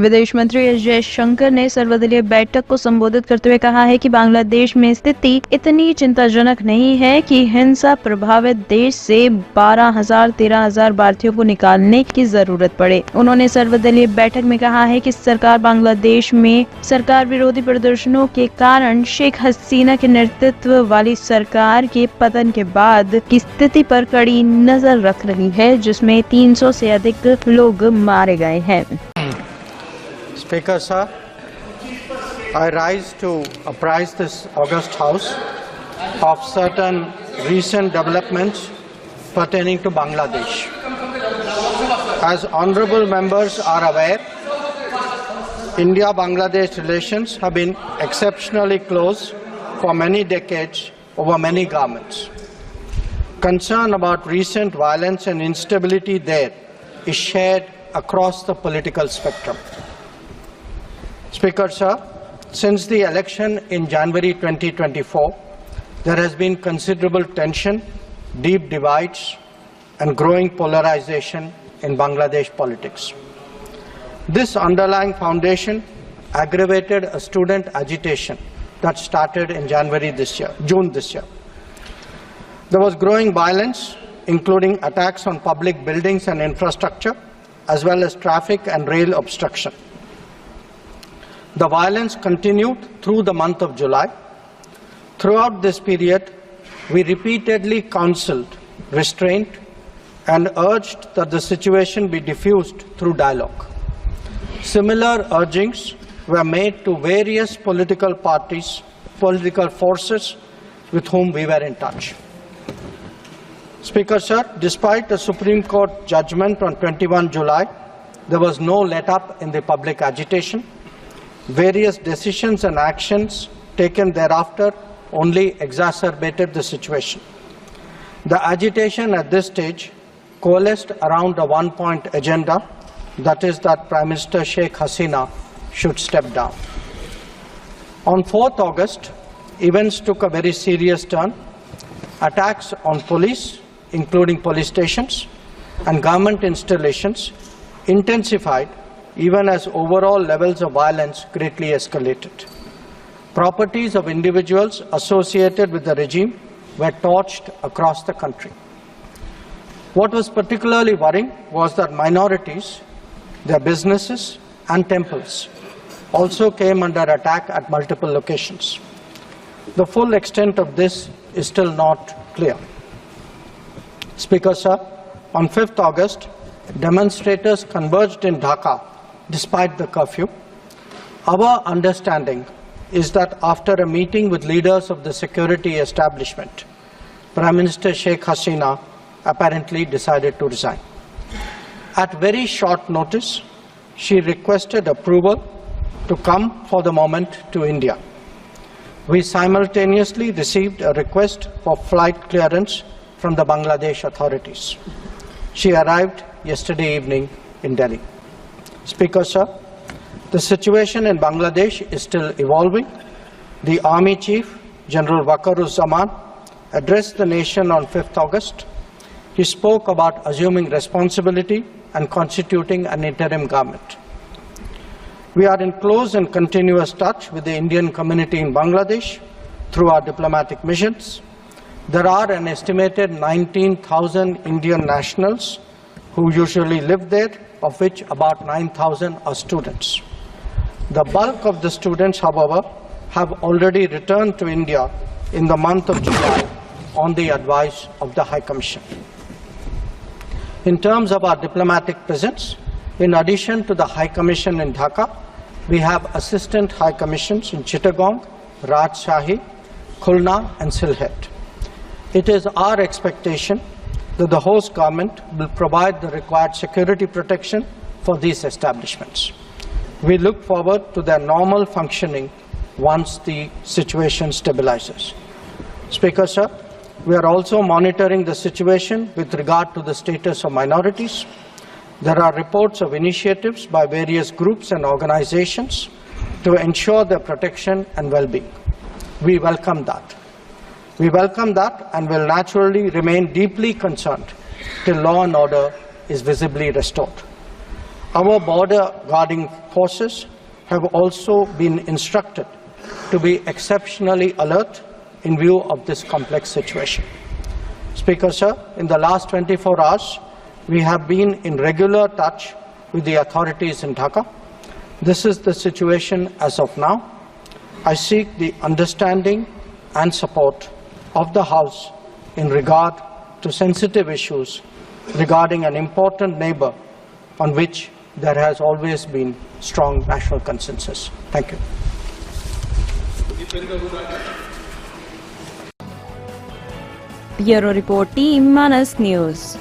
विदेश मंत्री एस जयशंकर ने सर्वदलीय बैठक को संबोधित करते हुए कहा है कि बांग्लादेश में स्थिति इतनी चिंताजनक नहीं है कि हिंसा प्रभावित देश से 12,000-13,000 भारतीयों को निकालने की जरूरत पड़े। उन्होंने सर्वदलीय बैठक में कहा है कि सरकार बांग्लादेश में सरकार विरोधी प्रदर्शनों के कारण शेख हसीना के नेतृत्व वाली सरकार के पतन के बाद की स्थिति पर कड़ी नजर रख रही है, जिसमें 300 से अधिक लोग मारे गए हैं। Speaker, sir, I rise to apprise this august House of certain recent developments pertaining to Bangladesh. As honourable members are aware, India-Bangladesh relations have been exceptionally close for many decades over many governments. Concern about recent violence and instability there is shared across the political spectrum. Speaker, sir, since the election in January 2024, there has been considerable tension, deep divides, and growing polarization in Bangladesh politics. This underlying foundation aggravated a student agitation that started in June this year. There was growing violence, including attacks on public buildings and infrastructure, as well as traffic and rail obstruction. The violence continued through the month of July. Throughout this period, we repeatedly counseled restraint and urged that the situation be diffused through dialogue. Similar urgings were made to various political parties, political forces with whom we were in touch. Speaker, sir, despite a Supreme Court judgment on 21 July, there was no let-up in the public agitation. Various decisions and actions taken thereafter only exacerbated the situation. The agitation at this stage coalesced around a one-point agenda, that is that Prime Minister Sheikh Hasina should step down. On 4th August, events took a very serious turn. Attacks on police, including police stations, and government installations intensified even as overall levels of violence greatly escalated. Properties of individuals associated with the regime were torched across the country. What was particularly worrying was that minorities, their businesses and temples also came under attack at multiple locations. The full extent of this is still not clear. Speaker, sir, on 5th August, demonstrators converged in Dhaka despite the curfew. Our understanding is that after a meeting with leaders of the security establishment, Prime Minister Sheikh Hasina apparently decided to resign. At very short notice, she requested approval to come for the moment to India. We simultaneously received a request for flight clearance from the Bangladesh authorities. She arrived yesterday evening in Delhi. Speaker, sir, the situation in Bangladesh is still evolving. The Army Chief, General Waqaruzzaman, addressed the nation on 5th August. He spoke about assuming responsibility and constituting an interim government. We are in close and continuous touch with the Indian community in Bangladesh through our diplomatic missions. There are an estimated 19,000 Indian nationals who usually live there, of which about 9,000 are students. The bulk of the students, however, have already returned to India in the month of July on the advice of the High Commission. In terms of our diplomatic presence, in addition to the High Commission in Dhaka, we have assistant High Commissions in Chittagong, Rajshahi, Khulna and Sylhet. It is our expectation that the host government will provide the required security protection for these establishments. We look forward to their normal functioning once the situation stabilizes. Speaker, sir, we are also monitoring the situation with regard to the status of minorities. There are reports of initiatives by various groups and organizations to ensure their protection and well-being. We welcome that. We welcome that and will naturally remain deeply concerned till law and order is visibly restored. Our border guarding forces have also been instructed to be exceptionally alert in view of this complex situation. Speaker, sir, in the last 24 hours, we have been in regular touch with the authorities in Dhaka. This is the situation as of now. I seek the understanding and support of the House in regard to sensitive issues regarding an important neighbor on which there has always been strong national consensus. Thank you. Bureau Report Team Manas News.